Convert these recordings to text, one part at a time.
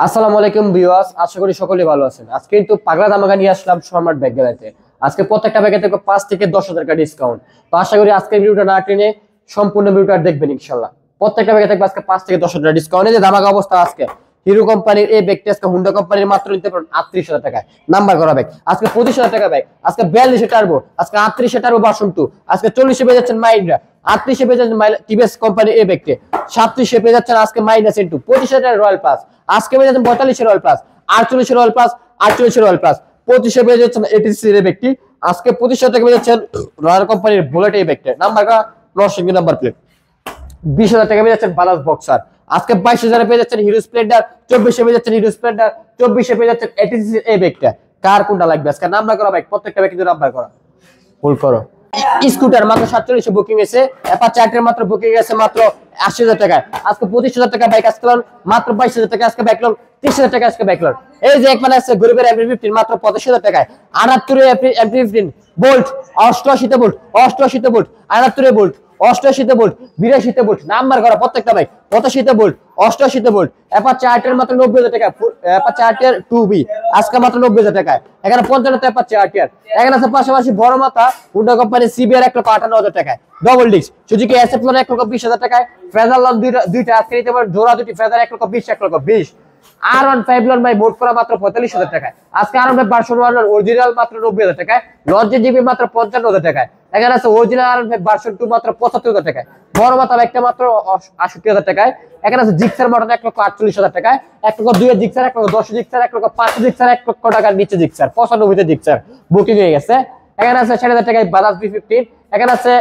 আসসালামু আলাইকুম ভিউয়ার্স, আশা করি সকলে ভালো আছেন। আজকে কিন্তু পাগলা ধামাকা নিয়ে আসলাম সম্রাট ব্যাগ গ্যালারিতে। আজকে প্রত্যেকটা ব্যাগে থেকে 5 থেকে 10,000 টাকা ডিসকাউন্ট। তো আশা করি আজকের ভিডিওটা না টেনে সম্পূর্ণ ভিডিওটা দেখবেন ইনশাআল্লাহ। প্রত্যেকটা ব্যাগে থেকে আজকে 5 থেকে 10,000 টাকা ডিসকাউন্ট। এই যে ধামাকা অবস্থা আজকে হিরো কোম্পানির এই ব্যাগটি আজকে হুন্ডা কোম্পানির মাত্র নিতে পারেন 38,000 টাকায়। নাম্বার করা ব্যাগ আজকে 25,000 টাকা ব্যাগ, আজকে 42 টার্বো, আজকে 38 টার্বো ভার্সন 2, আজকে 40 পেয়ে যাচ্ছেন মাইন্ডা, 38 পেয়ে যাচ্ছেন টিভিএস কোম্পানি এই ব্যাগটি, 37 পেয়ে যাচ্ছেন আজকে মাইনাস ইনটু, 25,000 টাকা রয়্যাল প্লাস, আজকে পেয়ে যাচ্ছেন 45 royal plus, 48 royal plus, 48 royal plus, 25 পেয়ে যাচ্ছেন এটিসি এর ব্যাগটি, আজকে 25,000 টাকা পেয়ে যাচ্ছেন রয়্যাল কোম্পানির বুলেট এই ব্যাগটি। নাম্বার করা নরসিংদী নাম্বার প্লেট। 20,000 টাকা পেয়ে যাচ্ছেন বালাস বক্সার, আজকে 22,000 পেয়ে যাচ্ছেন হিরো স্প্লেন্ডার, 24 পেয়ে যাচ্ছেন হিরো স্প্লেন্ডার, 24 পেয়ে যাচ্ছেন এটিসি এই ব্যাগটা। কার কোনটা লাগবে আজকে নাম্বার করা ব্যাগ, প্রত্যেকটা ব্যাগ কিন্তু নাম্বার করা ফুল করো। স্কুটার মাত্র 47 বুকিং এসে, অ্যাপাচি আর্টের মাত্র বুকিং এসে মাত্র 80,000 টাকা, আজকে 25,000 টাকা বাইক আসতে মাত্র 22,000 টাকা, আজকে বাইক লোন 30,000 টাকা, আজকে বাইক লোন। এই যে এক মানে আছে গরিবের MP15 মাত্র 85,000 টাকায়, 78 MP15 bolt, 88 bolt, 88 bolt, 78 bolt, 88 bolt, 82 bolt, number করা প্রত্যেকটা বাইক, 85 বোল্ট, 88 বোল্ট, অ্যাপাচি আর্টের মাত্র 90,000 টাকা, অ্যাপাচি আর্টের 2B আজকে মাত্র 90,000 টাকায়। এখানে 55 অ্যাপাচি আর্টের, এখানে আছে পাশাপাশি বড় মাথা হুন্ডা কোম্পানি CBR 1,58,000 টাকায়, double disc Suzuki SF loan 1,20,000 টাকায়, ফেজার লোন দুইটা আজকে নিতে পারেন জোড়া দুটি ফেজার 1,20,000, 1,20,000, R15 লোন ভাই মোট করা মাত্র 45,000 টাকায়, আজকে R15 ভার্সন 1 অরিজিনাল মাত্র 90,000 টাকায়, লঞ্চের জিবি মাত্র 55,000 টাকায়, এখানে আছে অরিজিনাল R15 ভার্সন 2 মাত্র 75,000 টাকায়, বড় মাথা একটা মাত্র 68,000 টাকায়, এখানে আছে জিক্সার মডেল 1,48,000 টাকায়, 1,02 এর জিক্সার, 1,10 জিক্সার, 1,05 জিক্সার, 1 লক্ষ টাকার নিচে জিক্সার, 95 এর জিক্সার বুকিং হয়ে গেছে। এখানে আছে 60,000 টাকায় বাজাজ B15, এখানে আছে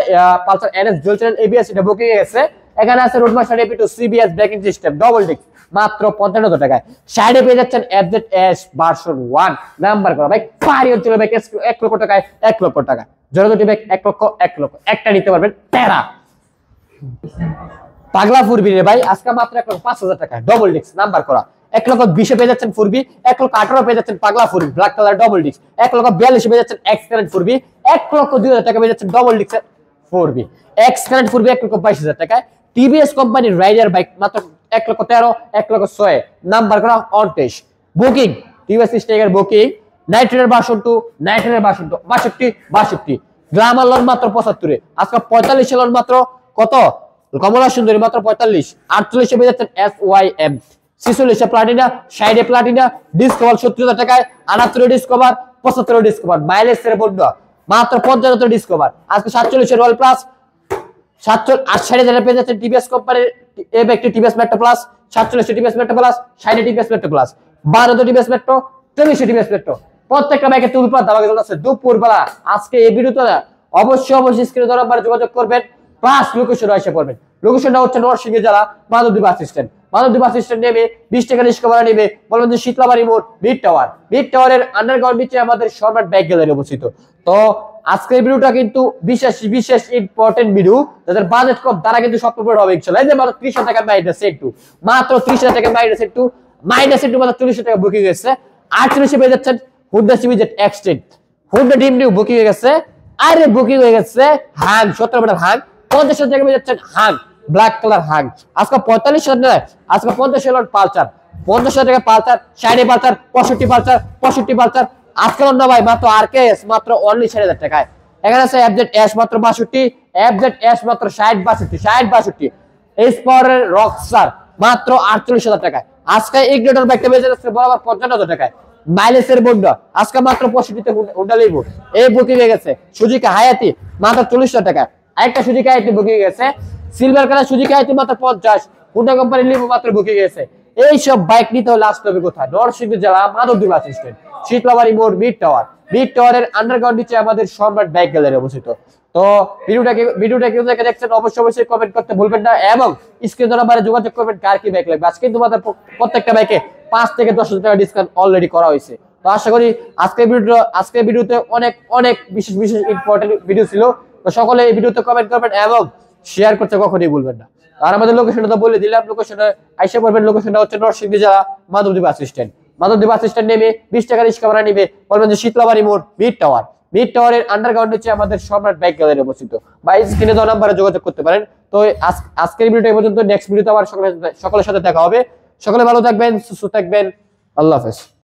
Pulsar NS dual channel ABS, এটা বুকিং হয়ে গেছে। এখানে আছে Roadmaster AP2 CBS braking system double disc মাত্র 55,000 টাকায়। সাইডে পেয়ে যাচ্ছেন FZS ভার্সন 1, নাম্বার করা ভাই পারি অঞ্চল ব্যাগ 1 লক্ষ টাকায়, 1 লক্ষ টাকা জোড়া দুটি ব্যাগ 1 লক্ষ, 1 লক্ষ একটা নিতে পারবেন তেরা। পাগলা ফুরবি রে ভাই আজকে মাত্র 1,05,000 টাকা ডবল ডিস্ক, নাম্বার করা 1,20,000 পেয়ে যাচ্ছেন ফুরবি, 1,18,000 পেয়ে যাচ্ছেন পাগলা ফুরবি ব্ল্যাক কালার ডবল ডিস্ক, 1,42,000 পেয়ে যাচ্ছেন এক্সকারেন্ট ফুরবি, 1,02,000 টাকা পেয়ে যাচ্ছেন ডবল ডিস্ক ফুরবি, এক্সকারেন্ট ফুরবি 1,22,000 টাকায়। টিভিএস কোম্পানির রাইডার বাইক মাত্র 1,13,000, 1,06,000, নাম্বার করা 29 বুকিং, টিভিএস স্টেগার বুকিং, নাইট্রের ভার্সন 2, নাইট্রের ভার্সন 2 62, গ্লামার লোন মাত্র 75, আজকে 45 লোন মাত্র কত, কমলা সুন্দরী মাত্র 45, 48 পেয়ে যাচ্ছেন SYM, 46 প্লাটিনা, 60 প্লাটিনা, ডিসকভার 70,000 টাকায়, 68 ডিসকভার, 75 ডিসকভার, মাইলেজ এর বন্ধ মাত্র 55 ডিসকভার, আজকে 47 রয়্যাল প্লাস, 60,000 পেয়ে যাচ্ছেন টিভিএস কোম্পানির এই ব্যাগটি TVS metro plus, 47 TVS metro plus, 60 TVS metro plus, 12 TVS metro, 23 TVS metro, প্রত্যেকটা ব্যাগে তুলপাত ধামাকা চলছে দুপুরবেলা। আজকে এই ভিডিওতে অবশ্যই স্ক্রিনে দেওয়া নাম্বারে যোগাযোগ করবেন, প্লাস লোকেশন এসে পড়বেন। লোকেশনটা হচ্ছে নরসিংদী জেলা Madhabdi bus stand, Madhabdi bus stand নেমে 20 টাকা রিক্সা ভাড়া নেবে, বলবেন যে শীতলাবাড়ি মোড় মিড টাওয়ার, মিড টাওয়ারের আন্ডারগ্রাউন্ড নিচে আমাদের সম্রাট ব্যাগ গ্যালারি অবস্থিত। তো আজকের ভিডিওটা কিন্তু বিশেষ ইম্পর্টেন্ট ভিডিও, যাদের বাজেট কম তারা কিন্তু স্বপ্ন পূরণ হবে ইনশাআল্লাহ। এই যে মাত্র 30,000 টাকা মাইনাস একটু, মাত্র 30,000 টাকা মাইনাস একটু মাত্র 40,000 টাকা বুকিং হয়েছে। 48 পেয়ে যাচ্ছেন Honda CBZ extend, Honda dream new booking হয়ে গেছে, আরে বুকিং হয়ে গেছে হাং 17 মডেল হাং, 50,000 টাকা পেয়ে যাচ্ছেন হাং ব্ল্যাক কালার হাং, আজকে 45,000 টাকা, আজকে 50,000 পালসার, 50,000 টাকা পালসার, 60 পালসার, 65 পালসার, 65 পালসার, আজকে না ভাই মাত্র RKS মাত্র অনলি 60,000 টাকায়। এখানে আছে FZS মাত্র 62, FZS মাত্র 60 62, এসপরের রকসার মাত্র 48,000 টাকায়, আজকে ইগনিটর ব্যাগটা বেজে যাচ্ছে বরাবর 55,000 টাকায়। মাইলেজের বন্ডা আজকে মাত্র 65 তে হুন্ডা লিভো এই বুকিং হয়ে গেছে। সুজুকি হায়াতি মাত্র 40,000 টাকা, আরেকটা সুজুকি হায়াতি বুকিং হয়ে গেছে। সিলভার কালার সুজুকি হায়াতি মাত্র 50, হুন্ডা কোম্পানি লিভো মাত্র বুকিং হয়ে গেছে। এই সব বাইক নিতে হলে আসতে হবে কোথায়, নরসিংদী জেলা মাধবদী বাস স্ট্যান্ড, শীতলাবাড়ি মোড় মিড টাওয়ার, মিড টাওয়ারের আন্ডারগ্রাউন্ড নিচে আমাদের সম্রাট ব্যাগ গ্যালারি অবস্থিত। তো ভিডিওটা কেউ দেখে দেখছেন অবশ্যই কমেন্ট করতে ভুলবেন না, এবং স্ক্রিন নাম্বারে যোগাযোগ করবেন কার কি ব্যাগ লাগবে। আজকে তোমাদের প্রত্যেকটা বাইকে 5 থেকে 10,000 টাকা ডিসকাউন্ট অলরেডি করা হয়েছে। তো আশা করি আজকের ভিডিওতে অনেক বিশেষ ইম্পর্টেন্ট ভিডিও ছিল। তো সকলে এই ভিডিওতে কমেন্ট করবেন এবং শেয়ার করতে কখনোই ভুলবেন না। আর আমাদের লোকেশনটা তো বলে দিলাম, লোকেশনে আইসা পড়বেন। লোকেশনটা হচ্ছে নরসিংদী জেলা Madhabdi bus stand, Madhabdi bus stand নেমে 20 টাকা রিক্সা ভাড়া নিবে, বলবেন যে শীতলাবাড়ি মোড় মিড টাওয়ার, মিড টাওয়ারের আন্ডারগ্রাউন্ড হচ্ছে আমাদের সম্রাট ব্যাগ গ্যালারি অবস্থিত। বা স্ক্রিনে দেওয়া নাম্বারে যোগাযোগ করতে পারেন। তো আজকের ভিডিওটা এই পর্যন্ত, নেক্সট ভিডিওতে আবার সকলের সাথে দেখা হবে। সকলে ভালো থাকবেন, সুস্থ থাকবেন। আল্লাহ হাফেজ।